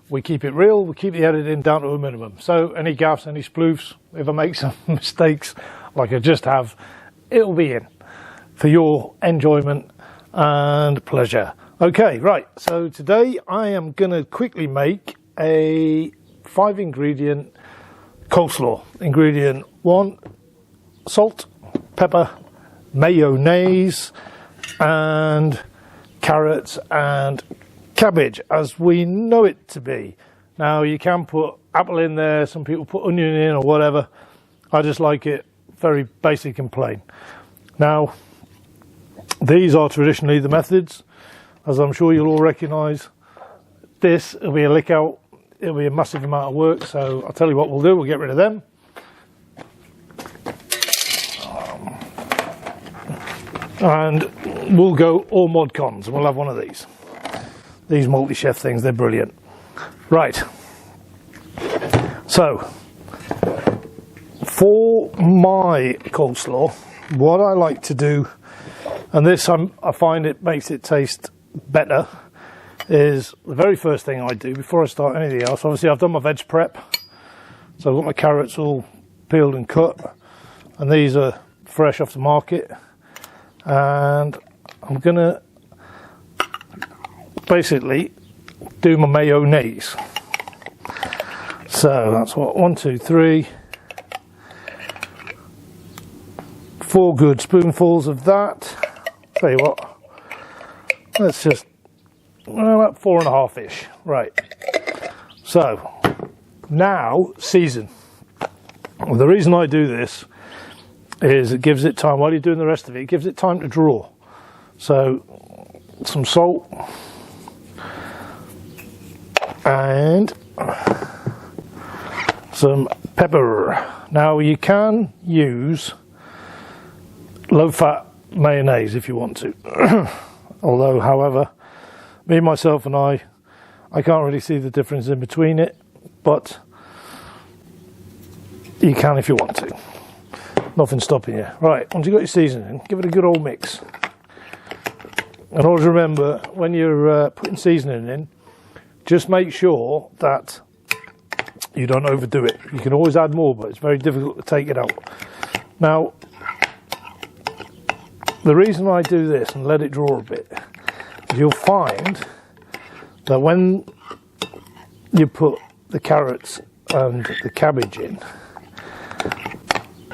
we keep it real, we keep the editing down to a minimum. So any gaffes, any spoofs, if I make some mistakes like I just have, it'll be in for your enjoyment and pleasure. Okay, right, so today I am going to quickly make a 5-ingredient coleslaw. Ingredient 1, salt, pepper, mayonnaise, and carrots and cabbage as we know it to be. Now you can put apple in there, some people put onion in or whatever. I just like it very basic and plain. Now these are traditionally the methods, as I'm sure you'll all recognise. This will be a lick out, it'll be a massive amount of work, so I'll tell you what we'll do, we'll get rid of them. And we'll go all mod cons, and we'll have one of these. These multi-chef things, they're brilliant. Right. So, for my coleslaw, what I like to do, and this I find it makes it taste better, is the very first thing I do before I start anything else. Obviously I've done my veg prep, so I've got my carrots all peeled and cut, and these are fresh off the market. And I'm gonna basically do my mayonnaise. So that's what, 1, 2, 3, 4 good spoonfuls of that. Tell you what, let's just, well, about 4.5-ish. Right. So now season. Well, the reason I do this is it gives it time, while you're doing the rest of it, it gives it time to draw. So some salt and some pepper. Now you can use low-fat mayonnaise if you want to. Although, however, me, myself and I can't really see the difference in between it, but you can if you want to. Nothing stopping you. Right, once you've got your seasoning, give it a good old mix. And always remember, when you're putting seasoning in, just make sure that you don't overdo it. You can always add more, but it's very difficult to take it out. Now, the reason I do this and let it draw a bit, is you'll find that when you put the carrots and the cabbage in,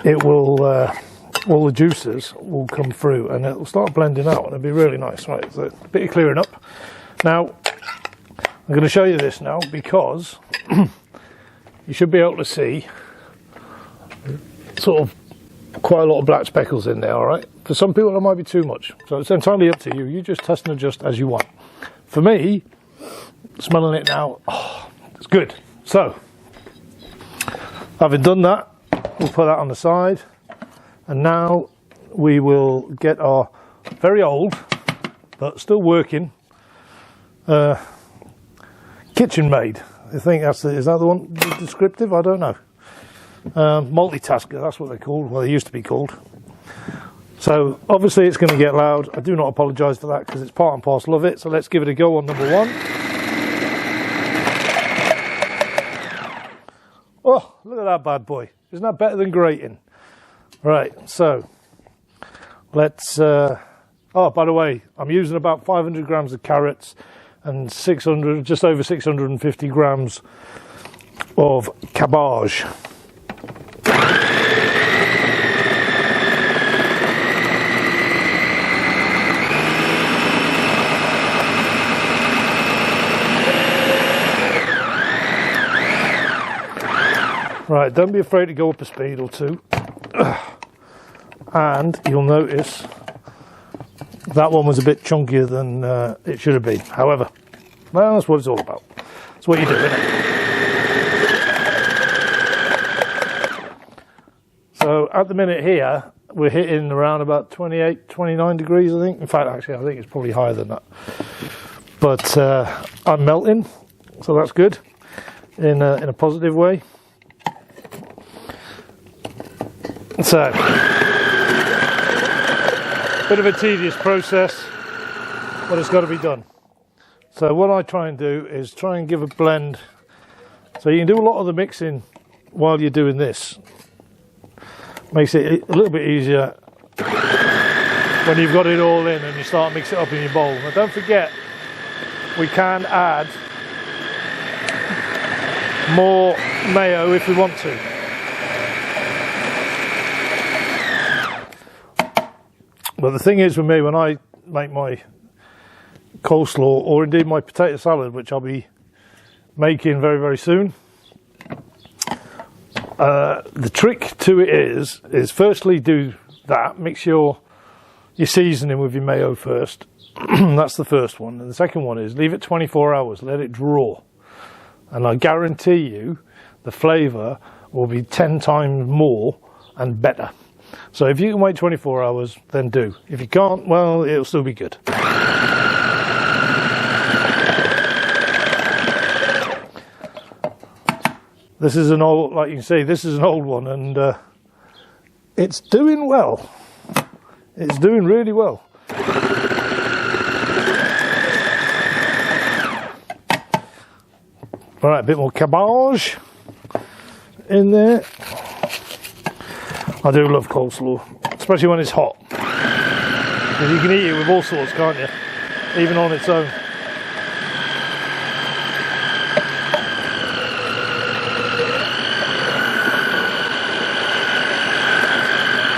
it will, all the juices will come through and it'll start blending out and it'll be really nice. Right, so a bit of clearing up. Now, I'm going to show you this now because you should be able to see sort of quite a lot of black speckles in there, alright? For some people that might be too much, so it's entirely up to you. You just test and adjust as you want. For me, smelling it now, oh, it's good. So, having done that, we'll put that on the side, and now we will get our very old but still working KitchenMaid. I think that's the, is that the one descriptive? I don't know. Multitasker, that's what they're called. Well, they used to be called. So obviously it's going to get loud. I do not apologise for that because it's part and parcel of it. So let's give it a go on number 1. Oh, look at that bad boy. Isn't that better than grating? Right, so let's, oh, by the way, I'm using about 500 grams of carrots and just over 650 grams of cabbage. Right, don't be afraid to go up a speed or two. And you'll notice that one was a bit chunkier than it should have been. However, well, that's what it's all about. That's what you do, isn't it? So at the minute here, we're hitting around about 28, 29 degrees, I think. In fact, actually, I think it's probably higher than that. But I'm melting, so that's good in a positive way. So, bit of a tedious process, but it's got to be done. So what I try and do is try and give a blend. So you can do a lot of the mixing while you're doing this. Makes it a little bit easier when you've got it all in and you start to mix it up in your bowl. Now don't forget, we can add more mayo if we want to. But the thing is with me, when I make my coleslaw, or indeed my potato salad, which I'll be making very, very soon, the trick to it is firstly do that, mix your seasoning with your mayo first. That's the first one. And the second one is leave it 24 hours, let it draw. And I guarantee you the flavour will be 10 times more and better. So if you can wait 24 hours, then do. If you can't, well, it'll still be good. This is an old, like you can see, this is an old one, and it's doing well. It's doing really well. All right, a bit more cabbage in there. I do love coleslaw, especially when it's hot. Because you can eat it with all sorts, can't you? Even on its own.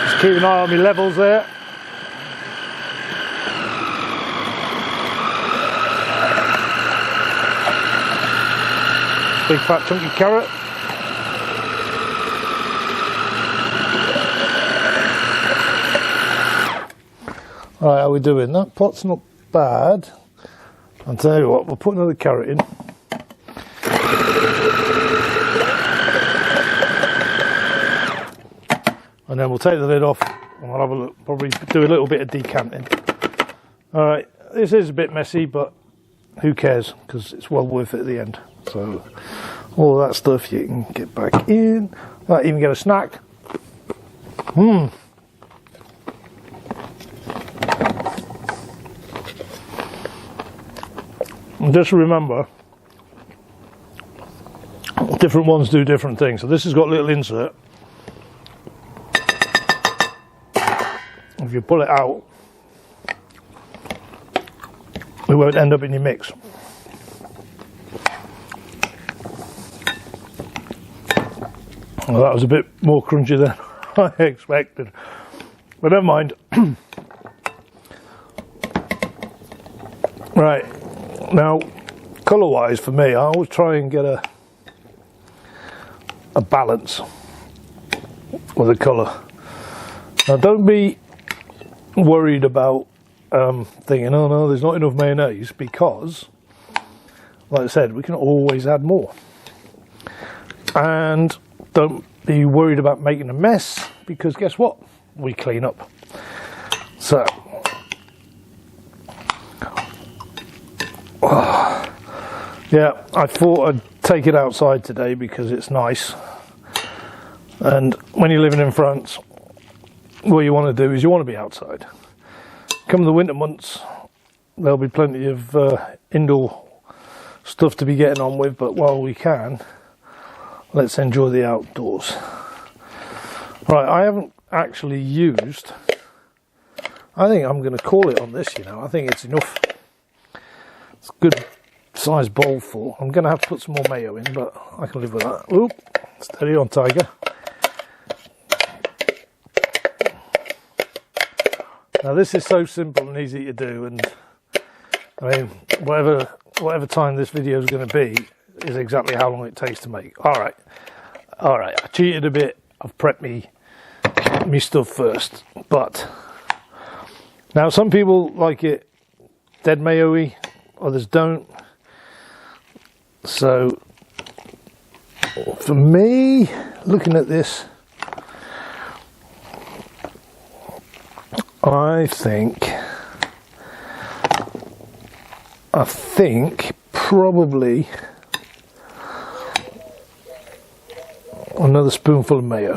Just keep an eye on my levels there. Big fat chunky carrot. Alright, how are we doing? That pot's not bad. I'll tell you what, we'll put another carrot in. And then we'll take the lid off and we'll have a look, probably do a little bit of decanting. Alright, this is a bit messy, but who cares, because it's well worth it at the end. So, all that stuff you can get back in. Might even get a snack. And just remember, different ones do different things. So this has got a little insert. If you pull it out, it won't end up in your mix. Well, that was a bit more crunchy than I expected, but never mind. Right, now colour wise for me, I always try and get a balance with the colour. Now don't be worried about thinking, oh no, there's not enough mayonnaise, because like I said, we can always add more. And don't be worried about making a mess, because guess what? We clean up. So, yeah, I thought I'd take it outside today because it's nice. And when you're living in France, what you want to do is you want to be outside. Come the winter months, there'll be plenty of indoor stuff to be getting on with, but while we can, let's enjoy the outdoors. Right, I haven't actually used, I think I'm going to call it on this, you know. I think it's enough. It's a good size bowl full. I'm going to have to put some more mayo in, but I can live with that. Oop, steady on, tiger. Now this is so simple and easy to do, and I mean, whatever time this video is going to be is exactly how long it takes to make. Alright, I cheated a bit. I've prepped me stuff first, but now some people like it dead mayo-y, others don't. So for me, looking at this, I think probably another spoonful of mayo.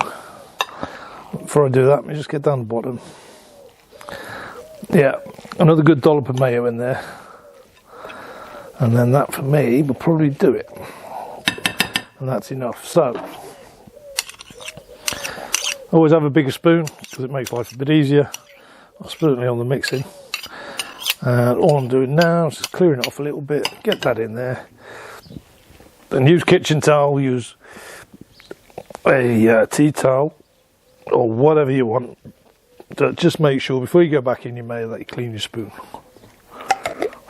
Before I do that, let me just get down the bottom. Yeah, another good dollop of mayo in there. And then that for me will probably do it. And that's enough. So, always have a bigger spoon because it makes life a bit easier. I'm certainly on the mixing. And all I'm doing now is just clearing it off a little bit, get that in there. Then use kitchen towel, use a tea towel or whatever you want. Just make sure before you go back in your mayo that you clean your spoon.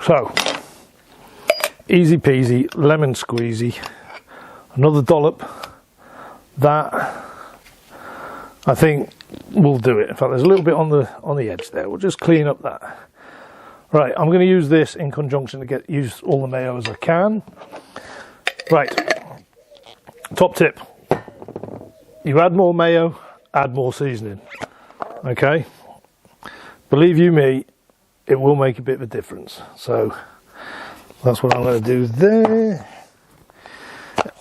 So, easy peasy, lemon squeezy, another dollop. That I think will do it. In fact, there's a little bit on the edge there. We'll just clean up that. Right, I'm going to use this in conjunction to use all the mayo as I can. Right, top tip. You add more mayo, add more seasoning. Okay, believe you me, it will make a bit of a difference. So that's what I'm going to do there.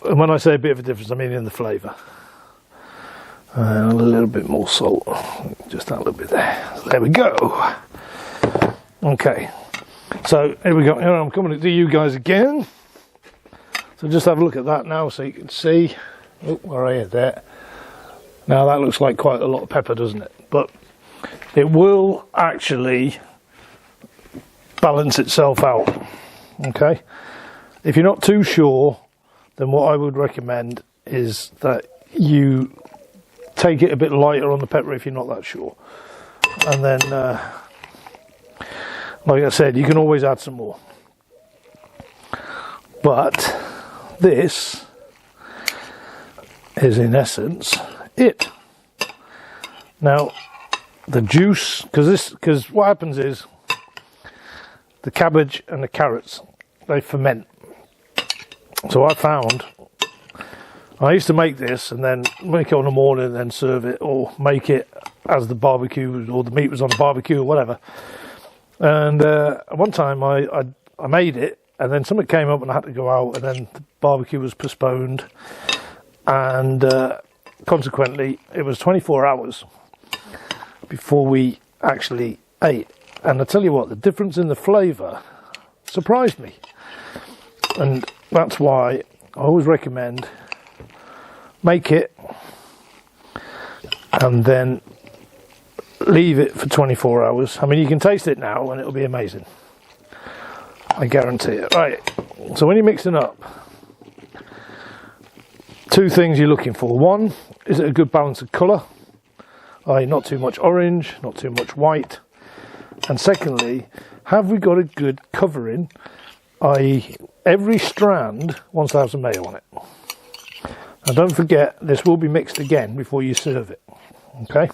And when I say a bit of a difference, I mean in the flavour. And a little bit more salt, just that little bit there. So there we go. Okay, so here we go. Here I'm coming to you guys again. So just have a look at that now so you can see. Oh, where are you? There. Now that looks like quite a lot of pepper, doesn't it? But it will actually balance itself out. Okay. If you're not too sure, then what I would recommend is that you take it a bit lighter on the pepper if you're not that sure. And then, like I said, you can always add some more. But this is in essence it. Now the juice, because what happens is the cabbage and the carrots, they ferment. So I found I used to make this and then make it on the morning and then serve it, or make it as the barbecue or the meat was on the barbecue or whatever. And one time I made it, and then something came up and I had to go out, and then the barbecue was postponed, and consequently it was 24 hours before we actually ate. And I tell you what, the difference in the flavour surprised me, and that's why I always recommend make it and then leave it for 24 hours. I mean, you can taste it now and it'll be amazing, I guarantee it. Right, so when you're mixing up, two things you're looking for. One, is it a good balance of colour? Not too much orange, not too much white. And secondly, have we got a good covering? Every strand wants to have some mayo on it. And don't forget, this will be mixed again before you serve it. Okay?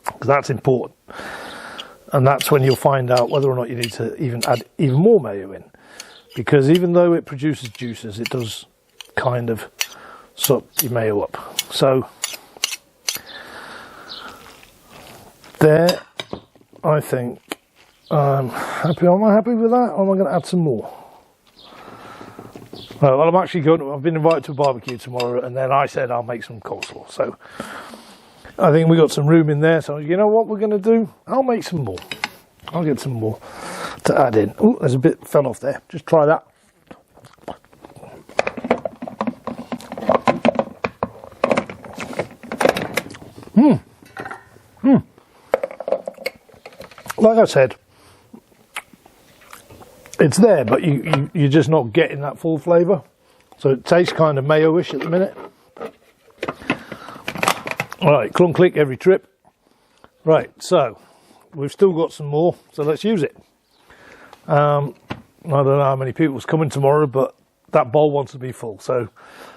Because that's important. And that's when you'll find out whether or not you need to even add even more mayo in. Because even though it produces juices, it does kind of suck your mayo up. So there, I think I'm happy. Am I happy with that, or am I going to add some more? Well, I'm actually going to, I've been invited to a barbecue tomorrow, and then I said I'll make some coleslaw. So I think we got some room in there. So you know what we're going to do? I'll make some more. I'll get some more to add in. Oh, there's a bit fell off there. Just try that. Like I said, it's there, but you're just not getting that full flavour. So it tastes kind of mayo-ish at the minute. Alright, clunk click every trip. Right, so we've still got some more, so let's use it. I don't know how many people's coming tomorrow, but that bowl wants to be full, so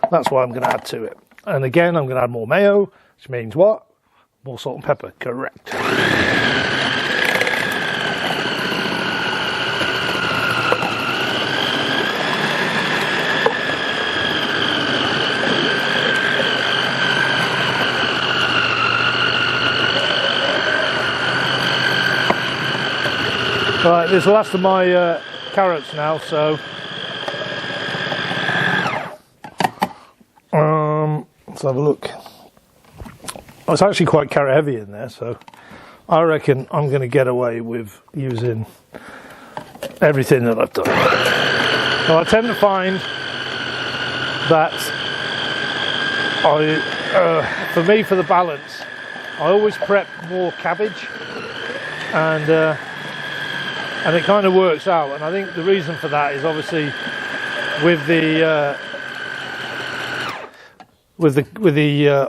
that's why I'm going to add to it. And again, I'm going to add more mayo, which means what? More salt and pepper, correct. Right, this is the last of my carrots now, so let's have a look. It's actually quite carrot heavy in there, so I reckon I'm going to get away with using everything that I've done. So I tend to find that for me, for the balance, I always prep more cabbage, and it kind of works out. And I think the reason for that is obviously with the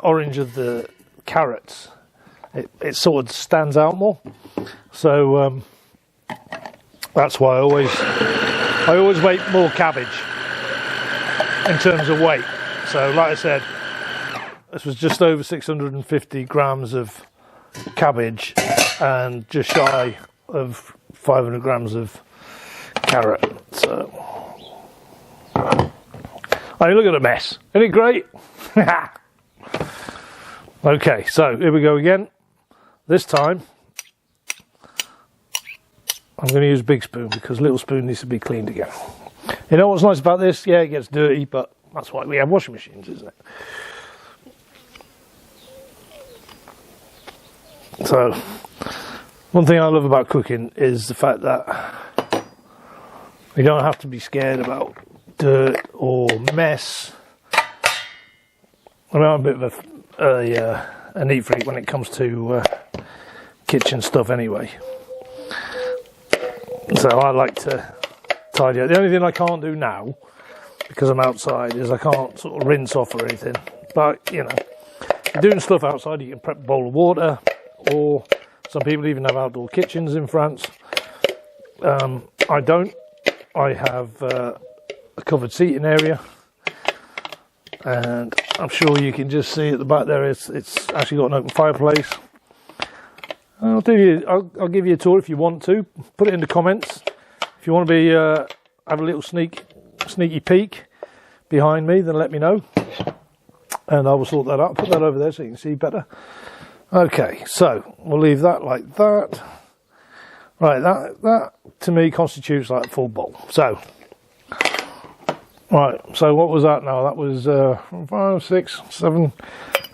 orange of the carrots, it sort of stands out more. So that's why I always weight more cabbage in terms of weight. So like I said, this was just over 650 grams of cabbage and just shy of 500 grams of carrot. So, hey, look at the mess. Isn't it great? Okay, so here we go again. This time, I'm going to use big spoon because little spoon needs to be cleaned again. You know what's nice about this? Yeah, it gets dirty, but that's why we have washing machines, isn't it? So, one thing I love about cooking is the fact that you don't have to be scared about dirt or mess. I'm a bit of a neat freak when it comes to kitchen stuff anyway. So I like to tidy up. The only thing I can't do now, because I'm outside, is I can't sort of rinse off or anything. But, you know, if you're doing stuff outside, you can prep a bowl of water, or some people even have outdoor kitchens in France. I don't. I have a covered seating area, and I'm sure you can just see at the back there it's actually got an open fireplace. I'll give you a tour if you want to. Put it in the comments if you want to be have a little sneaky peek behind me. Then let me know, and I will sort that out. Put that over there so you can see better. Okay, so we'll leave that like that. Right, that to me constitutes like a full bowl. So, right, so what was that now? That was 5, 6, 7,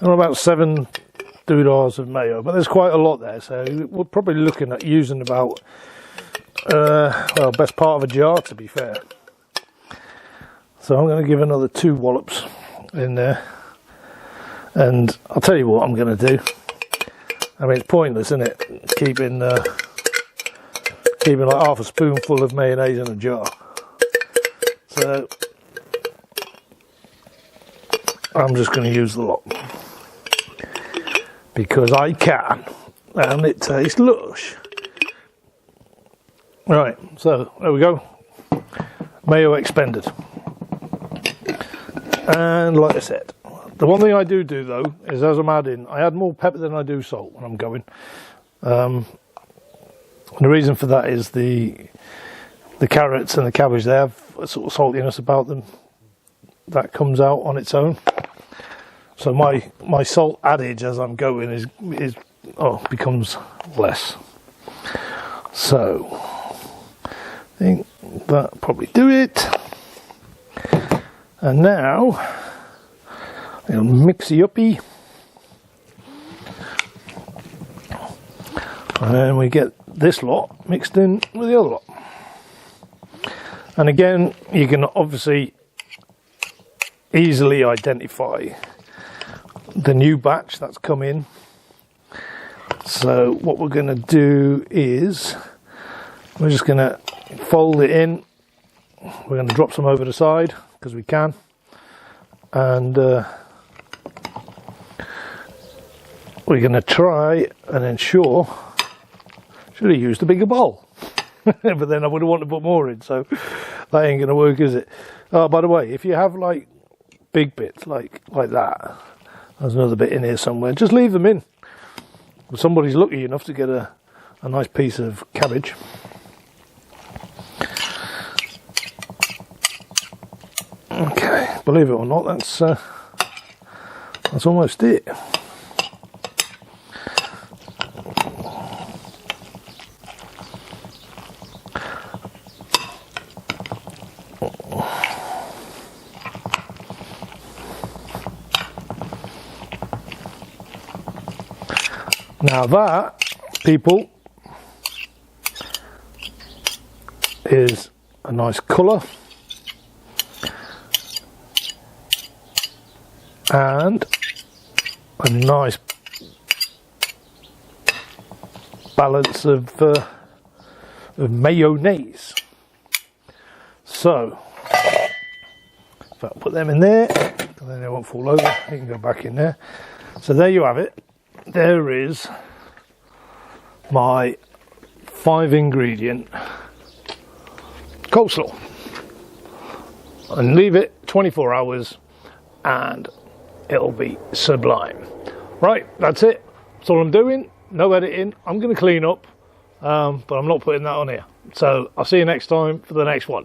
about 7 doodahs of mayo, but there's quite a lot there, so we're probably looking at using about, well, best part of a jar, to be fair. So I'm going to give another 2 wallops in there, and I'll tell you what I'm going to do. I mean, it's pointless, isn't it, keeping like half a spoonful of mayonnaise in a jar. So I'm just going to use the lot because I can, and it tastes lush. Right, so there we go, mayo expended. And like I said, the one thing I do though is, as I'm adding, I add more pepper than I do salt when I'm going. The reason for that is the carrots and the cabbage, they have a sort of saltiness about them that comes out on its own. So my salt adage as I'm going becomes less. So I think that'll probably do it. And now I'll mixy uppy, and then we get this lot mixed in with the other lot. And again, you can obviously easily identify the new batch that's come in. So what we're going to do is we're just going to fold it in. We're going to drop some over the side because we can, and we're going to try and ensure. Should have used a bigger bowl, but then I would have wanted to put more in, so that ain't going to work, is it? Oh, by the way, if you have like big bits like that, there's another bit in here somewhere, just leave them in. If somebody's lucky enough to get a nice piece of cabbage. Okay, believe it or not, that's almost it. Now that, people, is a nice colour. and a nice balance of mayonnaise. So if I put them in there, and then they won't fall over, you can go back in there. So there you have it. There is my 5-ingredient coleslaw, and leave it 24 hours and it'll be sublime. Right, that's it. That's all I'm doing. No editing. I'm going to clean up, but I'm not putting that on here. So I'll see you next time for the next one.